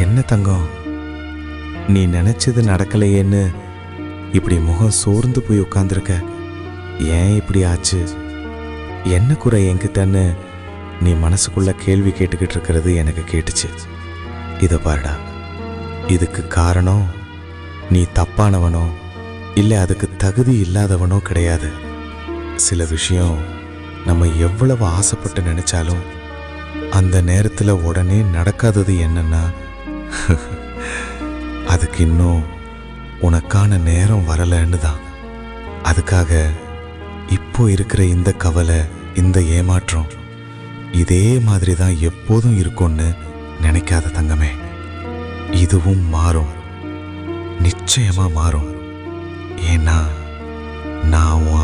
என்ன தங்கம், நீ நினைச்சது நடக்கலையேன்னு இப்படி முகம் சோர்ந்து போய் உட்கார்ந்துருக்க? ஏன் இப்படி ஆச்சு? என்ன குறை என்கிட்டன்னு நீ மனசுக்குள்ள கேள்வி கேட்டுக்கிட்டு இருக்கிறது எனக்கு கேட்டுச்சு. இதை பாருடா, இதுக்கு காரணம் நீ தப்பானவனோ இல்லை அதுக்கு தகுதி இல்லாதவனோ கிடையாது. சில விஷயம் நம்ம எவ்வளவு ஆசைப்பட்டு நினைச்சாலும் அந்த நேரத்தில் உடனே நடக்காதது என்னன்னா, அதுக்கு இன்னும் உனக்கான நேரம் வரலன்னு தான். அதுக்காக இப்போ இருக்கிற இந்த கவலை, இந்த ஏமாற்றம் இதே மாதிரி தான் எப்போதும் இருக்கும்னு நினைக்காத தங்கமே. இதுவும் மாறும், நிச்சயமா மாறும். ஏன்னா நான் உன்